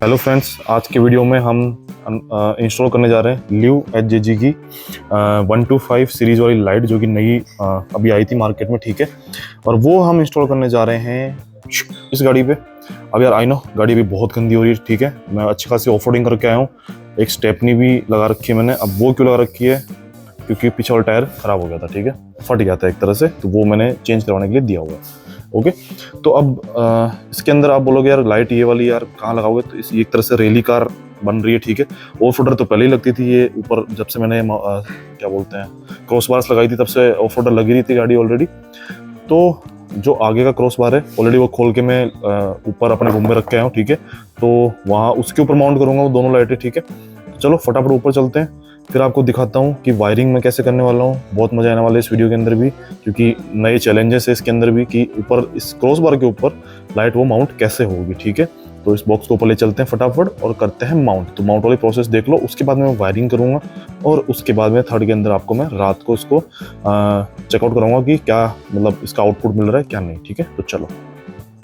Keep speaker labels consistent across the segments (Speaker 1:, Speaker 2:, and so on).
Speaker 1: Hello friends, आज के video में हम इंस्टॉल करने जा रहे हैं ल्यू HJG की 125 सीरीज़ वाली लाइट, जो कि नई अभी आई थी मार्केट में। ठीक है, और वो हम इंस्टॉल करने जा रहे हैं इस गाड़ी पे। अब यार आई नो गाड़ी भी बहुत गंदी हो रही है। ठीक है, मैं अच्छी खासी ऑफ रोडिंग करके आया हूँ। एक स्टेपनी भी लगा रखी है मैंने। अब वो क्यों लगा रखी है? क्योंकि पीछे वाला टायर ख़राब हो गया था। ठीक है, फट गया था एक तरह से, तो वो मैंने चेंज करवाने के लिए दिया हुआ है। ओके, तो अब इसके अंदर आप बोलोगे यार लाइट ये वाली यार कहाँ लगाओगे? तो इस एक तरह से रैली कार बन रही है। ठीक है, ऑफ रोडर तो पहले ही लगती थी। ये ऊपर जब से मैंने क्या बोलते हैं क्रॉस बार्स लगाई थी, तब से ऑफ रोडर लगी रही थी गाड़ी ऑलरेडी। तो जो आगे का क्रॉस बार है ऑलरेडी वो खोल के मैं ऊपर अपने रूम में रख के आया हूँ। ठीक है, तो वहाँ उसके ऊपर माउंट करूँगा वो दोनों लाइटें। ठीक है, चलो फटाफट ऊपर चलते हैं, फिर आपको दिखाता हूँ कि वायरिंग मैं कैसे करने वाला हूँ। बहुत मजा आने वाला है इस वीडियो के अंदर भी, क्योंकि नए चैलेंजेस है इसके अंदर भी कि ऊपर इस क्रॉस बार के ऊपर लाइट वो माउंट कैसे होगी। ठीक है, तो इस बॉक्स को ऊपर ले चलते हैं फटाफट और करते हैं माउंट। तो माउंट वाली प्रोसेस देख लो, उसके बाद मैं वायरिंग करूँगा और उसके बाद में थर्ड के अंदर आपको मैं रात को इसको चेकआउट कराऊंगा कि क्या मतलब इसका आउटपुट मिल रहा है क्या नहीं। ठीक है, तो चलो।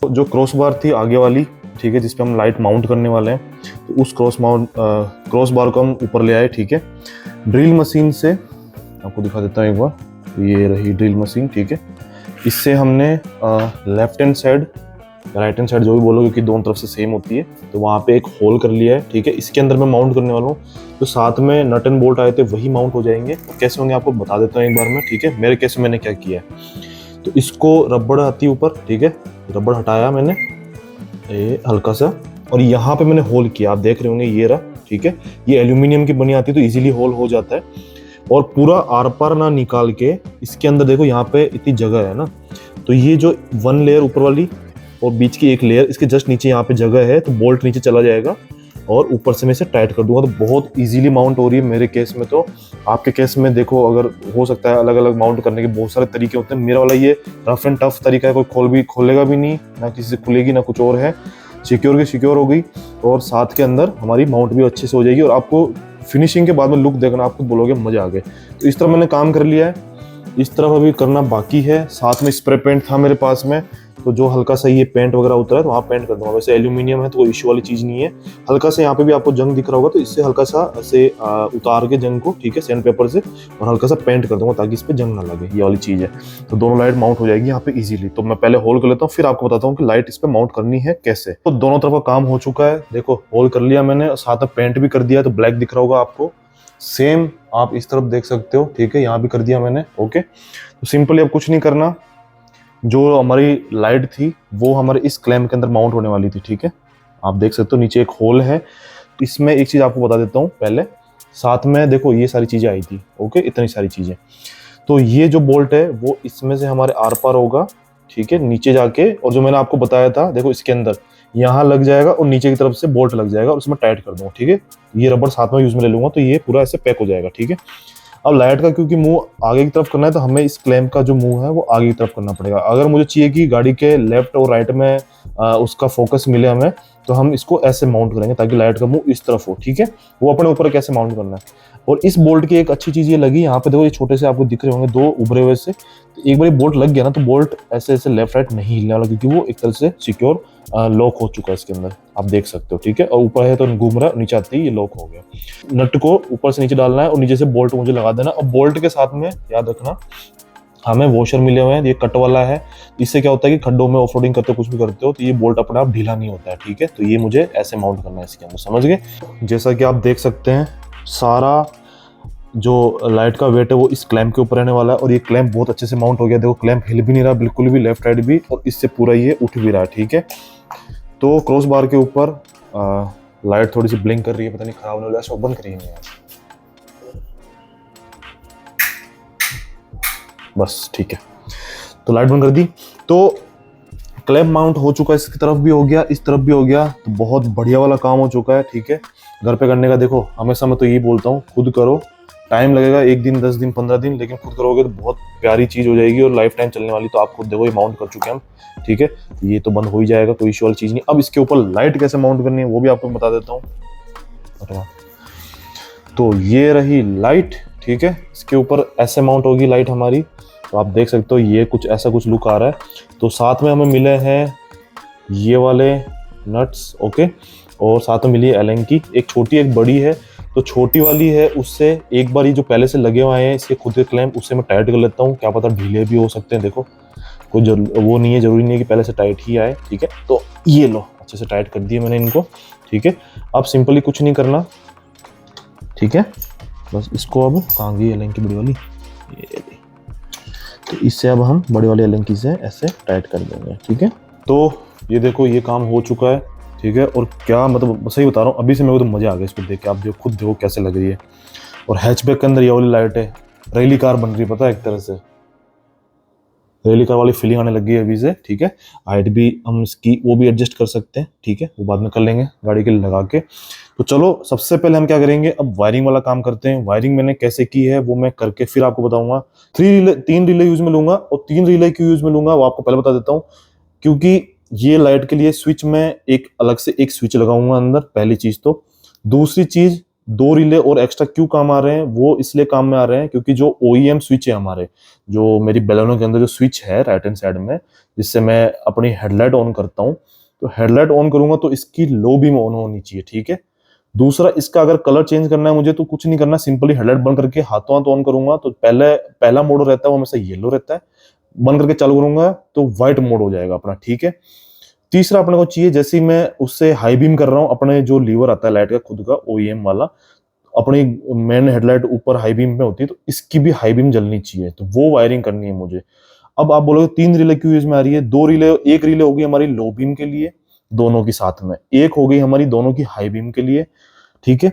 Speaker 1: तो जो क्रॉस बार थी आगे वाली, ठीक है, जिसपे हम लाइट माउंट करने वाले हैं, तो उस क्रॉस बार को हम ऊपर ले आए। ठीक है, ड्रिल मशीन से आपको दिखा देता हूँ एक बार। ये रही ड्रिल मशीन। ठीक है, इससे हमने left hand side right hand side जो भी बोलो, क्योंकि दोनों तरफ से सेम होती है, तो वहाँ पे एक होल कर लिया है। ठीक है, इसके अंदर मैं माउंट करने वाला हूँ। तो साथ में नट एंड बोल्ट आए थे, वही माउंट हो जाएंगे। कैसे होंगे आपको बता देता हूँ एक बार में। ठीक है, मेरे केस में मैंने क्या किया है, तो इसको रबड़ आती है ऊपर। ठीक है, रबड़ हटाया मैंने ये हल्का सा, और यहाँ पे मैंने होल किया, आप देख रहे होंगे ये रहा। ठीक है, ये एल्यूमिनियम की बनी आती है तो इजीली होल हो जाता है। और पूरा आर पार ना निकाल के इसके अंदर देखो, यहाँ पे इतनी जगह है ना, तो ये जो वन लेयर ऊपर वाली और बीच की एक लेयर, इसके जस्ट नीचे यहाँ पे जगह है, तो बोल्ट नीचे चला जाएगा और ऊपर से मैं इसे टाइट कर दूंगा। तो बहुत इजीली माउंट हो रही है मेरे केस में। तो आपके केस में देखो, अगर हो सकता है अलग अलग माउंट करने के बहुत सारे तरीके होते हैं। मेरा वाला ये रफ एंड टफ तरीका है, कोई खोलेगा भी नहीं, ना किसी से खुलेगी ना कुछ और है। सिक्योर की सिक्योर हो गई, और साथ के अंदर हमारी माउंट भी अच्छे से हो जाएगी। और आपको फिनिशिंग के बाद में लुक देखना, आपको बोलोगे मजा आ गए। तो इस तरह मैंने काम कर लिया है, इस तरफ अभी करना बाकी है। साथ में स्प्रे पेंट था मेरे पास में, तो जो हल्का सा ये पेंट वगैरह उतरा है तो वहाँ पेंट कर दूंगा। वैसे एल्यूमिनियम है तो कोई इश्यू वाली चीज़ नहीं है। हल्का सा यहाँ पे भी आपको जंग दिख रहा होगा, तो इससे हल्का सा ऐसे उतार के जंग को, ठीक है, सैंड पेपर से, और हल्का सा पेंट कर दूंगा ताकि इस पर जंग ना लगे। ये वाली चीज़ है, तो दोनों लाइट माउंट हो जाएगी यहाँ पे इजीली। तो मैं पहले होल कर लेता हूँ, फिर आपको बताता हूँ कि लाइट इस पर माउंट करनी है कैसे। तो दोनों तरफ का काम हो चुका है, देखो होल कर लिया मैंने, साथ में पेंट भी कर दिया, तो ब्लैक दिख रहा होगा आपको। सेम आप इस तरफ देख सकते हो। ठीक है, यहाँ भी कर दिया मैंने। ओके, तो सिंपली अब कुछ नहीं करना। जो हमारी लाइट थी वो हमारे इस क्लैम्प के अंदर माउंट होने वाली थी। ठीक है, आप देख सकते हो नीचे एक होल है। इसमें एक चीज़ आपको बता देता हूँ पहले, साथ में देखो ये सारी चीज़ें आई थी। ओके, इतनी सारी चीज़ें, तो ये जो बोल्ट है वो इसमें से हमारे आर पार होगा। ठीक है, नीचे जाके, और जो मैंने आपको बताया था देखो इसके अंदर यहाँ लग जाएगा और नीचे की तरफ से बोल्ट लग जाएगा और उसमें टाइट कर दूंगा। ठीक है, ये रबड़ साथ में यूज में ले लूंगा, तो ये पूरा ऐसे पैक हो जाएगा। ठीक है, अब लाइट का क्योंकि मुंह आगे की तरफ करना है, तो हमें इस क्लैम्प का जो मुंह है वो आगे की तरफ करना पड़ेगा। अगर मुझे चाहिए कि गाड़ी के लेफ्ट और राइट में उसका फोकस मिले हमें, तो हम इसको ऐसे माउंट करेंगे ताकि लाइट का मुंह इस तरफ हो। ठीक है, वो अपने ऊपर कैसे माउंट करना है। और इस बोल्ट की एक अच्छी चीज ये लगी, यहाँ पे देखो ये छोटे से आपको दिख रहे होंगे दो उभरे हुए से, तो एक बार बोल्ट लग गया ना, तो बोल्ट ऐसे ऐसे लेफ्ट राइट नहीं हिलने वाला, क्योंकि वो एक तरह से सिक्योर लॉक हो चुका है इसके अंदर, आप देख सकते हो। ठीक है, और ऊपर है तो घूम रहा है, नीचे आते ही ये लॉक हो गया। नट को ऊपर से नीचे डालना है और नीचे से बोल्ट मुझे लगा देना। और बोल्ट के साथ में याद रखना, हमें वॉशर मिले हुए हैं, ये कट वाला है। इससे क्या होता है कि खड्डों में ऑफ रोडिंग करते हो, कुछ भी करते हो, तो ये बोल्ट अपने आप ढीला नहीं होता है। ठीक है, तो ये मुझे ऐसे माउंट करना है इसके अंदर, समझ गए। जैसा कि आप देख सकते हैं, सारा जो लाइट का वेट है वो इस क्लैम्प के ऊपर रहने वाला है, और ये क्लैम्प बहुत अच्छे से माउंट हो गया। देखो क्लैम्प हिल भी नहीं रहा बिल्कुल भी, लेफ्ट राइट भी, और इससे पूरा ये उठ भी रहा है। ठीक है, तो क्रॉस बार के ऊपर लाइट थोड़ी सी ब्लिंक कर रही है, पता नहीं खराब होने वाला है, बंद करिए यार, बस ठीक है। तो लाइट बंद कर दी, तो क्लैम्प माउंट हो चुका है, इसकी तरफ भी हो गया, इस तरफ भी हो गया, तो बहुत बढ़िया वाला काम हो चुका है। ठीक है, घर पे करने का देखो, हमेशा मैं तो यही बोलता हूँ, खुद करो। टाइम लगेगा 1 दिन 10 दिन 15 दिन, लेकिन खुद करोगे तो बहुत प्यारी चीज़ हो जाएगी और लाइफ टाइम चलने वाली। तो आप खुद देखो, ये माउंट कर चुके हैं हम। ठीक है, ये तो बंद हो ही जाएगा, कोई इश्यू वाली चीज़ नहीं। अब इसके ऊपर लाइट कैसे माउंट करनी है वो भी आपको बता देता हूँ। तो ये रही लाइट। ठीक है, इसके ऊपर ऐसे माउंट होगी लाइट हमारी, तो आप देख सकते हो ये कुछ ऐसा कुछ लुक आ रहा है। तो साथ में हमें मिले हैं ये वाले नट्स। ओके, और साथ में मिली है एलन की, एक छोटी एक बड़ी है। तो छोटी वाली है उससे एक बार ये जो पहले से लगे हुए हैं इसके खुद के क्लैंप, उससे मैं टाइट कर लेता हूँ, क्या पता ढीले भी हो सकते हैं। देखो कोई वो नहीं है, जरूरी नहीं है कि पहले से टाइट ही आए, ठीक है। तो ये लो अच्छे से टाइट कर दिए मैंने इनको, ठीक है। अब सिंपली कुछ नहीं करना, ठीक है, बस इसको अब कहाँ गई एलन की बड़ी वाली, ये तो इससे अब हम बड़ी वाली एलन की से ऐसे टाइट कर देंगे, ठीक है। तो ये देखो ये काम हो चुका है, ठीक है। और क्या मतलब सही बता रहा हूँ, अभी से मेरे को तो मजा आ गया इसको देख के। आप देखो खुद देखो कैसे लग रही है। और हैचबैक के अंदर ये वाली लाइट है, रैली कार बन रही है, पता है, एक तरह से रैली कार वाली फीलिंग आने लगी है अभी से, ठीक है। हाइट भी हम इसकी वो भी एडजस्ट कर सकते हैं, ठीक है, वो बाद में कर लेंगे गाड़ी के लिए लगा के। तो चलो सबसे पहले हम क्या करेंगे, अब वायरिंग वाला काम करते हैं। वायरिंग मैंने कैसे की है वो मैं करके फिर आपको बताऊंगा। 3 रिले यूज में लूंगा, और 3 रिले क्यों यूज में लूंगा वो आपको पहले बता देता हूँ। क्योंकि ये लाइट के लिए स्विच में एक अलग से एक स्विच लगाऊंगा अंदर, पहली चीज। तो दूसरी चीज, 2 रिले और एक्स्ट्रा क्यों काम आ रहे हैं, वो इसलिए काम में आ रहे हैं क्योंकि जो OEM स्विच है हमारे, जो मेरी बेलेनो के अंदर जो स्विच है राइट हैंड साइड में, जिससे मैं अपनी हेडलाइट ऑन करता हूँ, तो हेडलाइट ऑन करूंगा तो इसकी लो बीम ऑन होनी चाहिए, ठीक है। दूसरा, इसका अगर कलर चेंज करना है मुझे तो कुछ नहीं करना, सिंपली हेडलाइट बंद करके हाथों हाथ ऑन करूंगा तो पहला मोड रहता है वो हमेशा येलो रहता है, बंद करके चालू करूंगा तो व्हाइट मोड हो जाएगा अपना, ठीक है। तीसरा अपने को चाहिए, जैसे मैं उससे हाई बीम कर रहा हूँ, अपने जो लीवर आता है लाइट का खुद का OEM वाला, अपनी मेन हेडलाइट ऊपर हाई बीम में होती है, तो इसकी भी हाई बीम जलनी चाहिए, तो वो वायरिंग करनी है मुझे। अब आप बोलोगे 3 रिले क्यों यूज में आ रही है, 2 रिले, एक रिले होगी हमारी लो बीम के लिए दोनों की साथ में, एक हो गई हमारी दोनों की हाई बीम के लिए, ठीक है।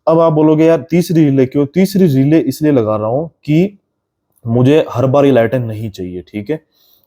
Speaker 1: अब आप बोलोगे यार तीसरी रिले क्यों, तीसरी रिले इसलिए लगा रहा हूं कि मुझे हर बार ये लाइटें नहीं चाहिए, ठीक है,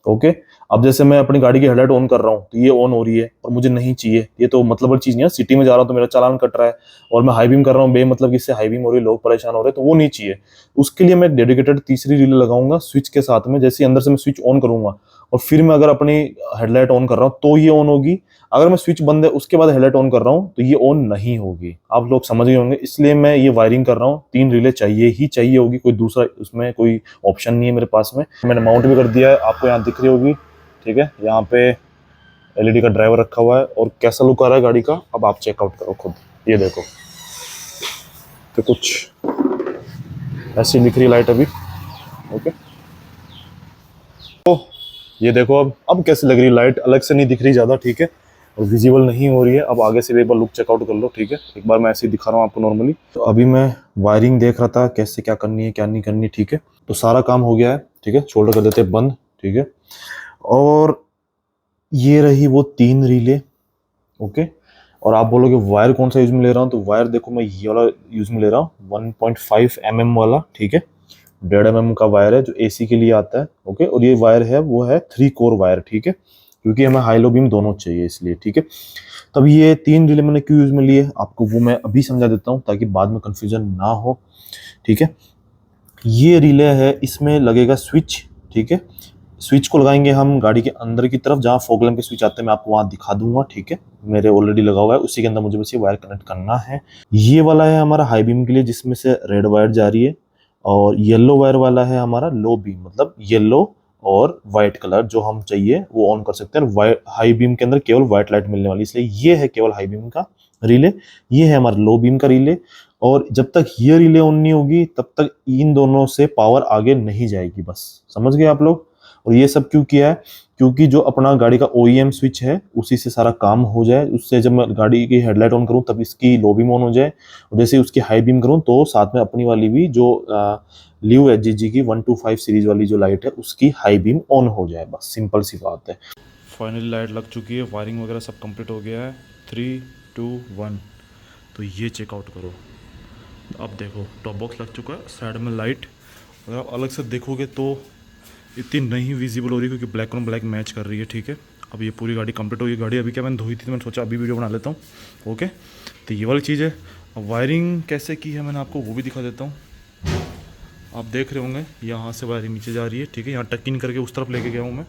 Speaker 1: ओके। अब जैसे मैं अपनी गाड़ी की हेडलाइट ऑन कर रहा हूँ तो ये ऑन हो रही है और मुझे नहीं चाहिए, ये तो मतलब चीज नहीं है, सिटी में जा रहा हूँ तो मेरा चालान कट रहा है, और मैं हाई बीम कर रहा हूँ मतलब इससे हाई बीम हो रही है, लोग परेशान हो रहे हैं, तो वो नहीं चाहिए। उसके लिए मैं डेडिकेटेड तीसरी रिले लगाऊंगा स्विच के साथ में, जैसे अंदर से मैं स्विच ऑन करूंगा और फिर मैं अगर अपनी हेडलाइट ऑन कर रहा हूँ तो ये ऑन होगी, अगर मैं स्विच बंद है उसके बाद हेडलाइट ऑन कर रहा हूँ तो ये ऑन नहीं होगी। आप लोग समझ गए होंगे, इसलिए मैं ये वायरिंग कर रहा हूँ। 3 रिले चाहिए ही चाहिए होगी, कोई दूसरा उसमें कोई ऑप्शन नहीं है मेरे पास में। मैंने माउंट भी कर दिया है, आपको यहाँ दिख रही होगी, ठीक है। यहाँ पे LED का ड्राइवर रखा हुआ है, और कैसा लुक आ रहा है गाड़ी का अब आप चेकआउट करो खुद, ये देखो। तो कुछ ऐसी दिख रही लाइट अभी, ओके। तो ये देखो अब कैसे लग रही लाइट, अलग से नहीं दिख रही ज्यादा, ठीक है, और विजिबल नहीं हो रही है। अब आगे से भी एक बार लुक चेकआउट कर लो, ठीक है। एक बार मैं ऐसे ही दिखा रहा हूँ आपको नॉर्मली। तो अभी मैं वायरिंग देख रहा था कैसे क्या करनी है क्या नहीं करनी, ठीक है। तो सारा काम हो गया है, ठीक है, शोल्डर कर देते हैं बंद, ठीक है। और ये रही वो 3 रिले, ओके। और आप बोलोगे वायर कौन सा यूज में ले रहा हूँ, तो वायर देखो मैं ये वाला यूज में ले रहा हूँ, 1.5 mm वाला, ठीक है। 1.5 mm का वायर है जो AC के लिए आता है, ओके। और ये वायर है वो है 3 कोर वायर, ठीक है, क्योंकि हमें हाई लो बीम दोनों चाहिए इसलिए, ठीक है। तब ये 3 रिले मैंने क्यों यूज में लिए आपको वो मैं अभी समझा देता हूँ ताकि बाद में कंफ्यूजन ना हो, ठीक है। ये रिले है, इसमें लगेगा स्विच, ठीक है। स्विच को लगाएंगे हम गाड़ी के अंदर की तरफ, जहाँ फॉग लैंप के स्विच आते हैं मैं आपको वहां दिखा दूंगा, ठीक है। मेरे ऑलरेडी लगा हुआ है, उसी के अंदर मुझे बस ये वायर कनेक्ट करना है। ये वाला है हमारा हाई बीम के लिए जिसमें से रेड वायर जा रही है, और येलो वायर वाला है हमारा लो बीम, मतलब येलो और व्हाइट कलर जो हम चाहिए वो ऑन कर सकते हैं। वाइट हाई बीम के अंदर केवल व्हाइट लाइट मिलने वाली, इसलिए ये है केवल हाई बीम का रिले, ये है हमारा लो बीम का रिले। और जब तक ये रिले ऑन नहीं होगी तब तक इन दोनों से पावर आगे नहीं जाएगी, बस समझ गए आप लोग। और ये सब क्यों किया है, क्योंकि जो अपना गाड़ी का OEM स्विच है उसी से सारा काम हो जाए, उससे जब मैं गाड़ी की हेडलाइट ऑन करूं तब इसकी लो बीम ऑन हो जाए, और जैसे उसकी हाई बीम करूं तो साथ में अपनी वाली भी जो लियो HGG की 125 सीरीज वाली जो लाइट है उसकी हाई बीम ऑन हो जाए, बस सिंपल सी बात है। फाइनली लाइट लग चुकी है, वायरिंग वगैरह सब कंप्लीट हो गया है। 3 2 1, तो ये चेकआउट करो। अब देखो टॉप बॉक्स लग चुका है, साइड में लाइट, अगर आप अलग से देखोगे तो इतनी नहीं विजिबल हो रही क्योंकि ब्लैक और ब्लैक मैच कर रही है, ठीक है। अब ये पूरी गाड़ी कंप्लीट हो गई। गाड़ी अभी क्या मैंने धोई थी तो मैंने सोचा अभी वीडियो बना लेता हूँ, ओके। तो ये वाली चीज़ है। अब वायरिंग कैसे की है मैंने आपको वो भी दिखा देता हूँ। आप देख रहे होंगे यहाँ से वायरिंग नीचे जा रही है, ठीक है। यहाँ टक इन करके उस तरफ लेके गया हूँ मैं,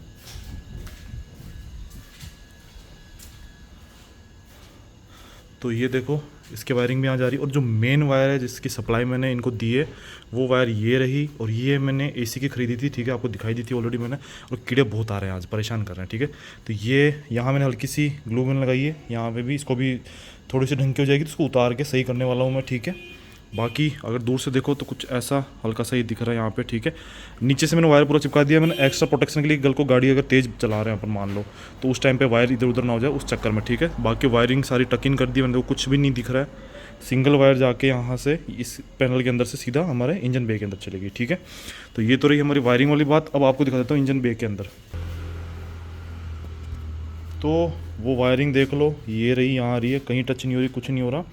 Speaker 1: तो ये देखो इसके वायरिंग भी यहाँ जा रही है, और जो मेन वायर है जिसकी सप्लाई मैंने इनको दी है वो वायर ये रही, और ये मैंने एसी की खरीदी थी, ठीक है, आपको दिखाई दी थी ऑलरेडी मैंने। और कीड़े बहुत आ रहे हैं आज, परेशान कर रहे हैं, ठीक है। तो ये यहाँ मैंने हल्की सी ग्लू गन लगाई है यहाँ पे भी, इसको भी थोड़ी सी ढंग की हो जाएगी तो इसको उतार के सही करने वाला हूँ मैं, ठीक है। बाकी अगर दूर से देखो तो कुछ ऐसा हल्का सा ही दिख रहा है यहाँ पे, ठीक है। नीचे से मैंने वायर पूरा चिपका दिया मैंने एक्स्ट्रा प्रोटेक्शन के लिए, गल को गाड़ी अगर तेज़ चला रहे हैं अपन मान लो तो उस टाइम पे वायर इधर उधर ना हो जाए उस चक्कर में, ठीक है। बाकी वायरिंग सारी टक इन कर दी मैंने, कुछ भी नहीं दिख रहा है। सिंगल वायर जाके यहाँ से इस पैनल के अंदर से सीधा हमारे इंजन बे के अंदर चलेगी, ठीक है। तो ये तो रही हमारी वायरिंग वाली बात। अब आपको दिखा देता हूँ इंजन बे के अंदर। तो वो वायरिंग देख लो, ये रही, यहाँ आ रही है, कहीं टच नहीं हो रही, कुछ नहीं हो रहा।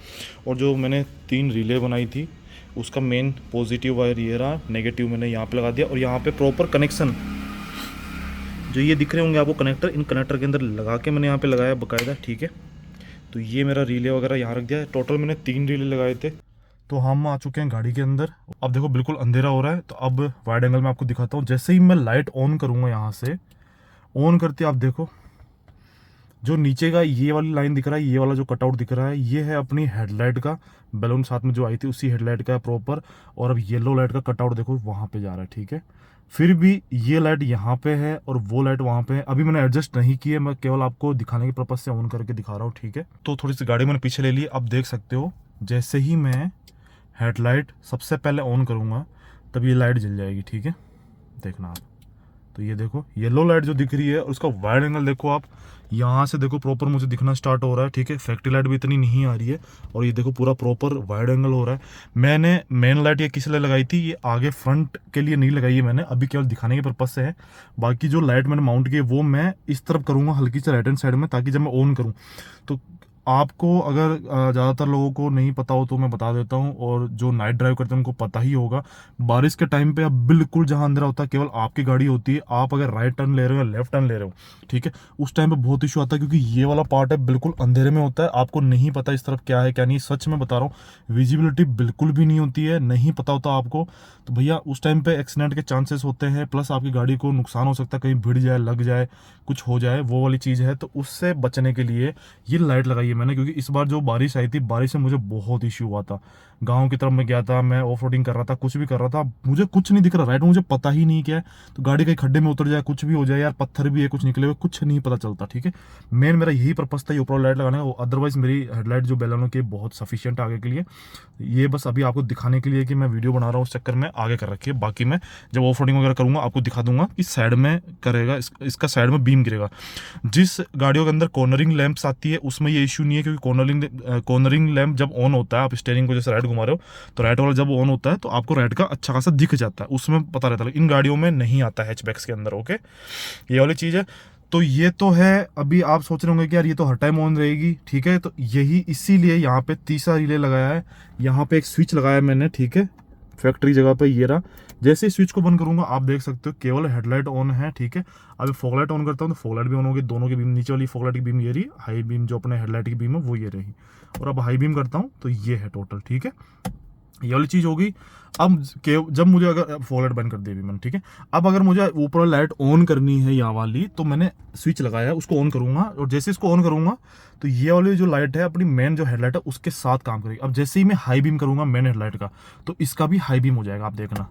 Speaker 1: और जो मैंने 3 रिले बनाई थी उसका मेन पॉजिटिव वायर ये रहा, नेगेटिव मैंने यहाँ पे लगा दिया। और यहाँ पे प्रॉपर कनेक्शन जो ये दिख रहे होंगे आपको कनेक्टर, इन कनेक्टर के अंदर लगा के मैंने यहाँ पे लगाया बाकायदा, ठीक है। तो ये मेरा रिले वगैरह यहाँ रख दिया है। टोटल मैंने 3 रिले लगाए थे। तो हम आ चुके हैं गाड़ी के अंदर। अब देखो बिल्कुल अंधेरा हो रहा है, तो अब वाइड एंगल में आपको दिखाता हूँ। जैसे ही मैं लाइट ऑन करूँगा, यहाँ से ऑन करते आप देखो जो नीचे का ये वाली लाइन दिख रहा है, ये वाला जो कटआउट दिख रहा है, ये है अपनी हेडलाइट का बैलून साथ में जो आई थी उसी हेडलाइट का प्रॉपर। और अब येलो लाइट का कटआउट देखो वहाँ पे जा रहा है, ठीक है। फिर भी ये लाइट यहाँ पे है और वो लाइट वहाँ पे है। अभी मैंने एडजस्ट नहीं की है, मैं केवल आपको दिखाने के पर्पज से ऑन करके दिखा रहा हूँ, ठीक है। तो थोड़ी सी गाड़ी मैंने पीछे ले ली। अब देख सकते हो जैसे ही मैं हेडलाइट सबसे पहले ऑन करूँगा तब ये लाइट जल जाएगी, ठीक है, देखना आप। तो ये देखो येलो लाइट जो दिख रही है, उसका वाइड एंगल देखो आप, यहाँ से देखो प्रॉपर मुझे दिखना स्टार्ट हो रहा है, ठीक है। फैक्ट्री लाइट भी इतनी नहीं आ रही है, और ये देखो पूरा प्रॉपर वाइड एंगल हो रहा है। मैंने मेन लाइट ये किस लिए लगाई थी, ये आगे फ्रंट के लिए नहीं लगाई है मैंने, अभी केवल दिखाने के पर्पज से है। बाकी जो लाइट मैंने माउंट की है वो मैं इस तरफ करूँगा हल्की से राइट हैंड साइड में, ताकि जब मैं ऑन करूँ तो आपको अगर ज़्यादातर लोगों को नहीं पता हो तो मैं बता देता हूँ, और जो नाइट ड्राइव करते हैं उनको पता ही होगा। बारिश के टाइम पे अब बिल्कुल जहाँ अंधेरा होता है केवल आपकी गाड़ी होती है, आप अगर राइट टर्न ले रहे हो या लेफ्ट टर्न ले रहे हो, ठीक है, उस टाइम पे बहुत इशू आता है, क्योंकि ये वाला पार्ट है बिल्कुल अंधेरे में होता है, आपको नहीं पता इस तरफ क्या है क्या नहीं। सच में बता रहा हूँ, विजिबिलिटी बिल्कुल भी नहीं होती है, नहीं पता होता आपको, तो भैया उस टाइम पे एक्सीडेंट के चांसेस होते हैं, प्लस आपकी गाड़ी को नुकसान हो सकता है, कहीं भिड़ जाए, लग जाए, कुछ हो जाए, वो वाली चीज़ है। तो उससे बचने के लिए ये लाइट लगाई है मैंने, क्योंकि इस बार जो बारिश आई थी, बारिश से मुझे बहुत इश्यू हुआ था। गांव की तरफ मैं गया था, मैं ऑफ रोडिंग कर रहा था, कुछ भी कर रहा था, मुझे कुछ नहीं दिख रहा, राइट मुझे पता ही नहीं क्या है, तो गाड़ी कहीं खड्डे में उतर जाए, कुछ भी हो जाए यार, पत्थर भी है कुछ निकले हुए, कुछ नहीं पता चलता, ठीक है। मेन मेरा यही पर्पस था ये ऊपर लाइट लगाने का। अदरवाइज मेरी हेडलाइट जो बेलानो की बहुत सफिशियंट आगे के लिए, ये बस अभी आपको दिखाने के लिए कि मैं वीडियो बना रहा हूँ उस चक्कर में आगे कर रखी है। बाकी मैं जब ऑफ रोडिंग वगैरह करूँगा आपको दिखा दूंगा कि साइड में करेगा, इसका साइड में बीम गिरेगा। जिस गाड़ियों के अंदर कॉर्नरिंग लैंप्स आती है उसमें ये इशू नहीं है, क्योंकि कॉर्नरिंग लैंप जब ऑन होता है, आप स्टीयरिंग को जैसे राइट घुमा रहे हो तो राइट वाला जब ऑन होता है तो आपको राइट का अच्छा खासा दिख जाता है, उसमें पता रहता है। इन गाड़ियों में नहीं आता है हैचबैक्स के अंदर, ओके, ये वाली चीज़ है। तो ये तो है। अभी आप सोच रहे होंगे कि यार ये तो हर टाइम ऑन रहेगी, ठीक है, तो यही इसीलिए यहाँ पे तीसरा रिले लगाया है, यहाँ पे एक स्विच लगाया है मैंने, ठीक है, फैक्ट्री जगह पे ये रहा। जैसे ही स्विच को बंद करूंगा आप देख सकते हो केवल हेडलाइट ऑन है, ठीक है। अभी फॉगलाइट ऑन करता हूँ तो फॉगलाइट भी ऑन होगी, दोनों की बीम, नीचे वाली फॉगलाइट की बीम ये रही, हाई बीम जो अपने हेडलाइट की बीम है वो ये रही, और अब हाई बीम करता हूँ तो ये है टोटल, ठीक है, ये वाली चीज़ होगी। अब जब मुझे अगर फॉगलाइट बंद कर दी अभी मैंने, ठीक है, अब अगर मुझे ऊपर लाइट ऑन करनी है यहाँ वाली तो मैंने स्विच लगाया है, उसको ऑन करूंगा, और जैसे इसको ऑन करूंगा तो ये वाली जो लाइट है अपनी मेन जो हेडलाइट है उसके साथ काम करेगी। अब जैसे ही मैं हाई बीम करूंगा मेन हेडलाइट का तो इसका भी हाई बीम हो जाएगा, आप देखना,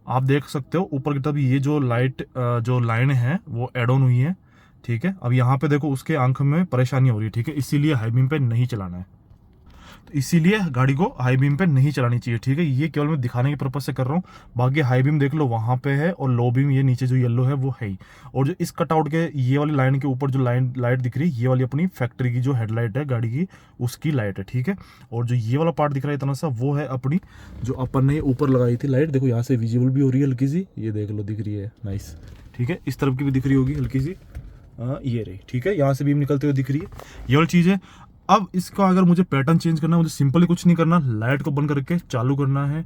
Speaker 1: आप देख सकते हो ऊपर की तरफ ये जो लाइट जो लाइन है वो एड ऑन हुई है, ठीक है। अब यहाँ पे देखो उसके आंख में परेशानी हो रही है, ठीक है, इसीलिए हाई बीम पे नहीं चलाना है, तो इसीलिए गाड़ी को हाई बीम पे नहीं चलानी चाहिए, ठीक है। ये केवल मैं दिखाने के पर्पज से कर रहा हूँ। बाकी हाई बीम देख लो वहाँ पे है, और लो बीम ये नीचे जो येलो है वो है ही। और जो इस कटआउट के ये वाली लाइन के ऊपर जो लाइट दिख रही है, ये वाली अपनी फैक्ट्री की जो हेडलाइट है गाड़ी की उसकी लाइट है, ठीक है। और जो ये वाला पार्ट दिख रहा है इतना सा, वो है अपनी जो अपन ने ऊपर लगाई थी लाइट, देखो यहाँ से विजिबल भी हो रही है हल्की सी, ये देख लो दिख रही है, नाइस, ठीक है। इस तरफ की भी दिख रही होगी हल्की सी, ये रही, ठीक है, यहाँ से बीम निकलते हुए दिख रही है, ये वाली चीज़ है। अब इसका अगर मुझे पैटर्न चेंज करना है, मुझे सिंपली कुछ नहीं करना, लाइट को बंद करके चालू करना है,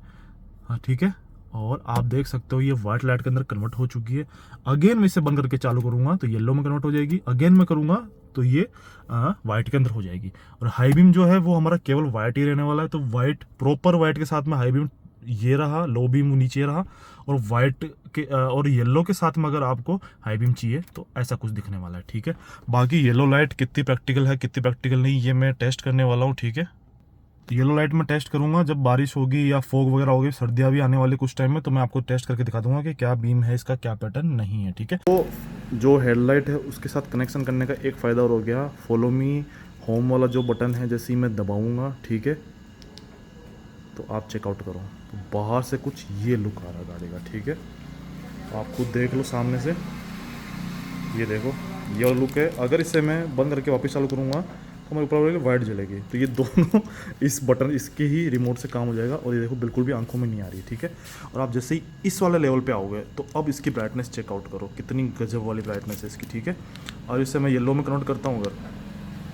Speaker 1: हाँ ठीक है। और आप देख सकते हो ये व्हाइट लाइट के अंदर कन्वर्ट हो चुकी है। अगेन मैं इसे बंद करके चालू करूंगा तो येलो में कन्वर्ट हो जाएगी, अगेन मैं करूंगा तो ये व्हाइट के अंदर हो जाएगी। और हाई बीम जो है वो हमारा केवल व्हाइट ही रहने वाला है, तो व्हाइट प्रॉपर व्हाइट के साथ में हाई बीम ये रहा लो बीम नीचे रहा, और वाइट के और येलो के साथ में अगर आपको हाई बीम चाहिए तो ऐसा कुछ दिखने वाला है, ठीक है। बाकी येलो लाइट कितनी प्रैक्टिकल है कितनी प्रैक्टिकल नहीं, ये मैं टेस्ट करने वाला हूँ, ठीक है। तो येलो लाइट में टेस्ट करूंगा जब बारिश होगी या फॉग वगैरह होगी, सर्दियाँ भी आने वाली कुछ टाइम में, तो मैं आपको टेस्ट करके दिखा दूंगा कि क्या बीम है इसका, क्या पैटर्न नहीं है, ठीक है। तो जो हेडलाइट है उसके साथ कनेक्शन करने का एक फ़ायदा और हो गया, फॉलो मी होम वाला जो बटन है जैसे ही मैं दबाऊंगा, ठीक है, तो आप चेकआउट करो, तो बाहर से कुछ ये लुक आ रहा है गाड़ी का, ठीक है। तो आप खुद देख लो सामने से, ये देखो ये लुक है। अगर इसे मैं बंद करके वापस चालू करूँगा तो हमारे ऊपर वाली वाइट जलेगी, तो ये दोनों इस बटन इसके ही रिमोट से काम हो जाएगा। और ये देखो बिल्कुल भी आंखों में नहीं आ रही, ठीक है। और आप जैसे ही इस वाले लेवल पे आओगे तो अब इसकी ब्राइटनेस चेकआउट करो, कितनी गजब वाली ब्राइटनेस है इसकी, ठीक है। और इससे मैं येलो में कन्वर्ट करता हूँ अगर,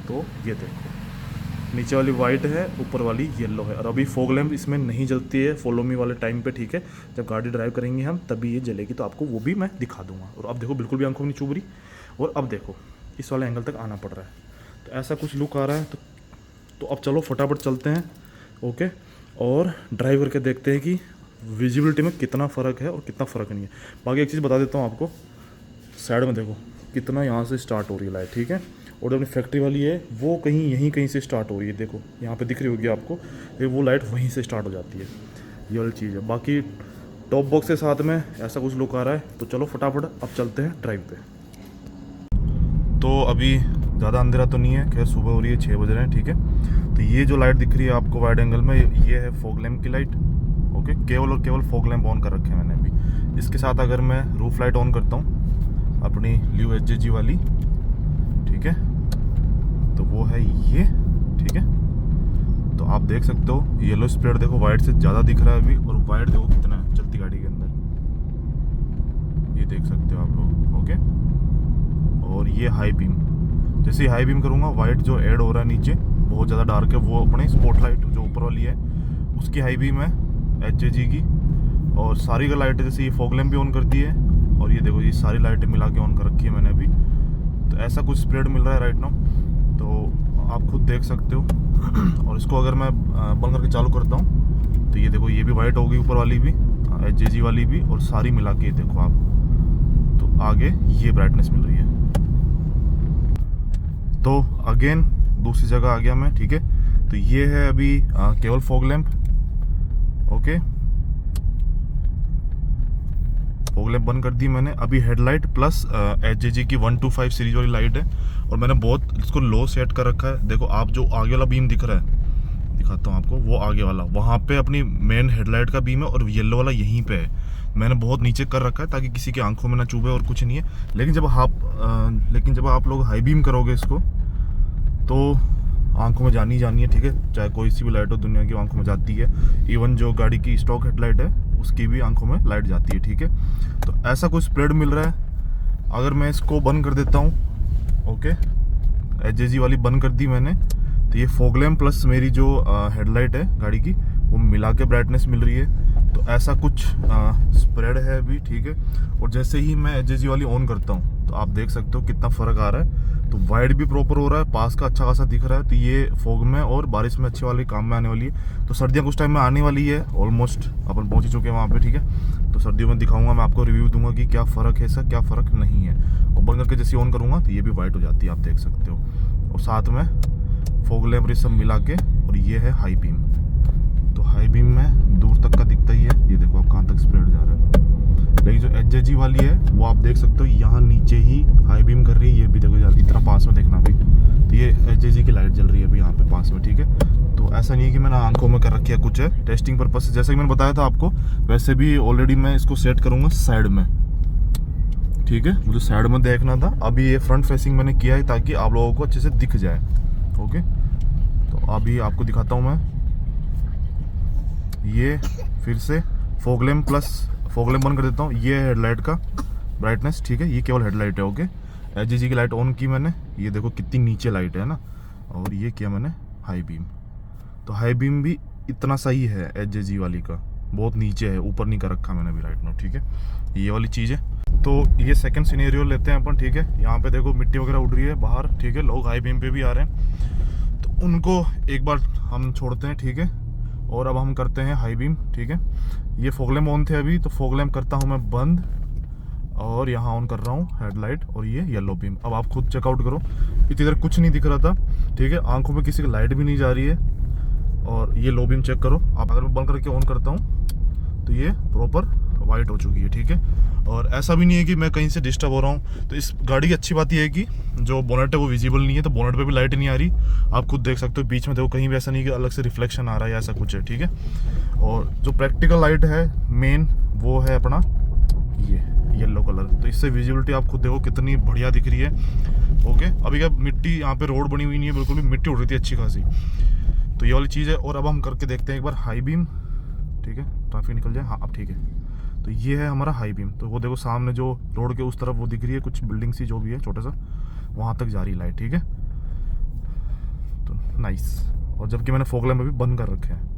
Speaker 1: तो ये देखो नीचे वाली वाइट है, ऊपर वाली येलो है। और अभी फॉग लैम्प इसमें नहीं जलती है फॉलो मी वाले टाइम पे, ठीक है। जब गाड़ी ड्राइव करेंगे हम तभी ये जलेगी, तो आपको वो भी मैं दिखा दूंगा। और अब देखो बिल्कुल भी आंखों में नहीं चुभ रही। और अब देखो इस वाले एंगल तक आना पड़ रहा है, तो ऐसा कुछ लुक आ रहा है। तो अब चलो फटाफट चलते हैं, ओके, और ड्राइव करके देखते हैं कि विजिबिलिटी में कितना फ़र्क है और कितना फ़र्क नहीं है। बाकी एक चीज़ बता देता हूँ आपको, साइड में देखो कितना यहाँ से स्टार्ट हो रही है लाइट, ठीक है। और जो अपनी फैक्ट्री वाली है वो कहीं यहीं कहीं से स्टार्ट हो रही है, देखो यहाँ पे दिख रही होगी आपको, ये वो लाइट वहीं से स्टार्ट हो जाती है, ये वाली चीज़ है। बाकी टॉप बॉक्स के साथ में ऐसा कुछ लुक आ रहा है। तो चलो फटाफट अब चलते हैं ड्राइव पे। तो अभी ज़्यादा अंधेरा तो नहीं है, खैर सुबह हो रही है, 6 बज रहे हैं, ठीक है। तो ये जो लाइट दिख रही है आपको वाइड एंगल में, ये है फॉग लैम्प की लाइट, ओके। केवल और केवल फॉग लैम्प ऑन कर रखे हैं मैंने अभी। इसके साथ अगर मैं रूफ लाइट ऑन करता हूँ अपनी ल्यू HJG वाली, ठीक है, तो वो है ये, ठीक है। तो आप देख सकते हो येलो स्प्रेड देखो वाइट से ज़्यादा दिख रहा है अभी, और वाइट देखो कितना है चलती गाड़ी के अंदर, ये देख सकते हो आप लोग, ओके। और ये हाई बीम, जैसे ही हाई बीम करूँगा वाइट जो ऐड हो रहा है नीचे बहुत ज़्यादा डार्क है, वो अपने स्पॉटलाइट जो ऊपर वाली है उसकी हाई बीम है HJG की। और सारी का लाइटें जैसे ये फॉग लैम्प भी ऑन कर दी है, और ये देखो ये सारी लाइटें मिला के ऑन कर रखी है मैंने अभी। तो ऐसा कुछ स्प्रेड मिल रहा है राइट नाउ, तो आप खुद देख सकते हो। और इसको अगर मैं बंद करके चालू करता हूँ तो ये देखो ये भी वाइट होगी ऊपर वाली भी, HJG वाली भी, और सारी मिला के देखो आप, तो आगे ये ब्राइटनेस मिल रही है। तो अगेन दूसरी जगह आ गया मैं, ठीक है। तो ये है अभी केवल fog lamp, okay. Fog lamp बंद कर दी मैंने। अभी हेडलाइट प्लस HJG की 125 सीरीज वाली लाइट है, और मैंने बहुत इसको लो सेट कर रखा है। देखो आप जो आगे वाला बीम दिख रहा है, दिखाता हूँ आपको, वो आगे वाला वहाँ पे अपनी मेन हेडलाइट का बीम है, और येलो वाला यहीं पे है। मैंने बहुत नीचे कर रखा है ताकि किसी की आंखों में ना चुभे, और कुछ नहीं है। लेकिन जब आप लोग हाई बीम करोगे इसको तो आंखों में जानी है, ठीक है। चाहे कोई सी भी लाइट हो दुनिया की आंखों में जाती है, इवन जो गाड़ी की स्टॉक हेडलाइट है उसकी भी आंखों में लाइट जाती है, ठीक है। तो ऐसा कुछ स्प्रेड मिल रहा है। अगर मैं इसको बंद कर देता हूँ, ओके, HJG वाली बंद कर दी मैंने, तो ये फॉग लैम्प प्लस मेरी जो हेडलाइट है गाड़ी की वो मिला के ब्राइटनेस मिल रही है। तो ऐसा कुछ स्प्रेड है अभी, ठीक है। और जैसे ही मैं HJG वाली ऑन करता हूँ तो आप देख सकते हो कितना फ़र्क आ रहा है। तो वाइड भी प्रॉपर हो रहा है, पास का अच्छा खासा दिख रहा है। तो ये फॉग में और बारिश में अच्छे वाले काम में आने वाली है। तो सर्दियाँ कुछ टाइम में आने वाली है, ऑलमोस्ट अपन पहुँच ही चुके हैं वहाँ पे, ठीक है। तो सर्दियों में दिखाऊंगा मैं आपको, रिव्यू दूंगा कि क्या फ़र्क है, इसका क्या फ़र्क नहीं है। और बंद करके जैसे ऑन करूँगा तो ये भी वाइट हो जाती है, आप देख सकते हो। और साथ में फॉग लैम्प सब मिला के, और ये है हाई बीम। तो हाई बीम में दूर तक का दिखता ही है, ये देखो आप कहाँ तक स्प्रेड जा रहा है। लेकिन जो HJG वाली है वो आप देख सकते हो यहाँ नीचे ही हाई बीम कर रही है, ये भी देखो यार इतना पास में देखना भी। तो ये HJG की लाइट जल रही है अभी यहाँ पे पास में, ठीक है। तो ऐसा नहीं है कि मैंने आंखों में कर रखी है, कुछ है टेस्टिंग पर्पज से, जैसे कि मैंने बताया था आपको। वैसे भी ऑलरेडी मैं इसको सेट करूँगा साइड में, ठीक है। मुझे साइड में देखना था, अभी ये फ्रंट फेसिंग मैंने किया है ताकि आप लोगों को अच्छे से दिख जाए, ओके। तो अभी आपको दिखाता हूँ मैं, ये फिर से fog lamp plus fog lamp बंद कर देता हूँ। ये हेडलाइट का ब्राइटनेस, ठीक है, ये केवल हेडलाइट है, ओके। HJG की लाइट ऑन की मैंने, ये देखो कितनी नीचे लाइट है ना। और ये किया मैंने हाई बीम, तो हाई बीम भी इतना सही है HJG वाली का, बहुत नीचे है, ऊपर नहीं कर रखा मैंने अभी राइट नाउ, ठीक है। ये वाली चीज़ है। तो ये सेकंड सिनेरियो लेते हैं अपन, ठीक है। यहाँ पे देखो मिट्टी वगैरह उड़ रही है बाहर, ठीक है। लोग हाई बीम पे भी आ रहे हैं, तो उनको एक बार हम छोड़ते हैं, ठीक है। और अब हम करते हैं हाई बीम, ठीक है। ये फॉग लैम्प ऑन थे अभी, तो फॉग लैम्प करता हूँ मैं बंद, और यहाँ ऑन कर रहा हूँ हेडलाइट, और ये येलो बीम। अब आप खुद चेकआउट करो, इतनी देर कुछ नहीं दिख रहा था, ठीक है, आंखों में किसी की लाइट भी नहीं जा रही है। और ये लो बीम चेक करो आप, अगर मैं बंद करके ऑन करता हूँ तो ये प्रॉपर वाइट हो चुकी है, ठीक है। और ऐसा भी नहीं है कि मैं कहीं से डिस्टर्ब हो रहा हूँ। तो इस गाड़ी की अच्छी बात ये है कि जो बोनेट है वो विजिबल नहीं है, तो बोनेट पे भी लाइट नहीं आ रही, आप खुद देख सकते हो। बीच में देखो कहीं भी ऐसा नहीं कि अलग से रिफ्लेक्शन आ रहा है या ऐसा कुछ है, ठीक है। और जो प्रैक्टिकल लाइट है मेन, वो है अपना ये येलो कलर। तो इससे विजिबिलिटी आप खुद देखो कितनी बढ़िया दिख रही है। ओके, अभी क्या मिट्टी यहाँ पे रोड बनी हुई नहीं है, बिल्कुल भी मिट्टी उड़ रही थी अच्छी खासी। तो ये वाली चीज़ है। और अब हम करके देखते हैं एक बार हाई बीम, ठीक है, ट्रैफिक निकल जाए। हाँ अब ठीक है। तो ये है हमारा हाई बीम। तो वो देखो सामने जो रोड के उस तरफ वो दिख रही है कुछ बिल्डिंग सी जो भी है छोटा सा, वहाँ तक जा रही लाइट, ठीक है। तो नाइस। और जबकि मैंने फॉग लैम्प भी बंद कर रखे हैं।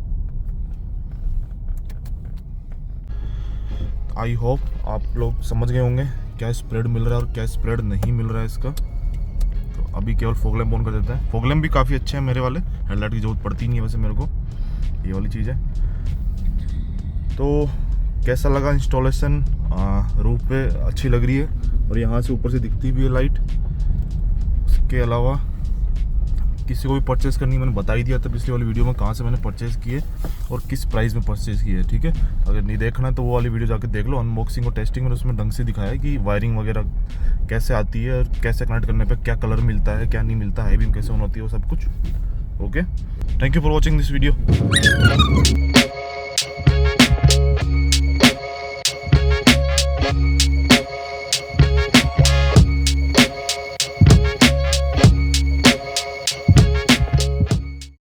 Speaker 1: आई होप आप लोग समझ गए होंगे क्या स्प्रेड मिल रहा है और क्या स्प्रेड नहीं मिल रहा है इसका। तो अभी केवल फॉग लैम्प ऑन कर देते हैं। फॉग लैम्प भी काफ़ी अच्छे हैं मेरे वाले, हेडलाइट की जरूरत पड़ती नहीं है वैसे मेरे को, ये वाली चीज़ है। तो कैसा लगा इंस्टॉलेशन? रूफ पे अच्छी लग रही है, और यहाँ से ऊपर से दिखती भी है लाइट। उसके अलावा किसी को भी परचेज़ करनी, मैंने बता ही दिया था पिछली वाली वीडियो में कहाँ से मैंने परचेज़ किए और किस प्राइस में परचेज़ किए, ठीक है। अगर नहीं देखना तो वो वाली वीडियो जाकर देख लो, अनबॉक्सिंग और टेस्टिंग में उसमें ढंग से दिखाया है कि वायरिंग वगैरह कैसे आती है और कैसे कनेक्ट करने पे क्या कलर मिलता है क्या नहीं मिलता है, हाई बीम कैसे ऑन होती है, वो सब कुछ। Okay, thank you for watching this video.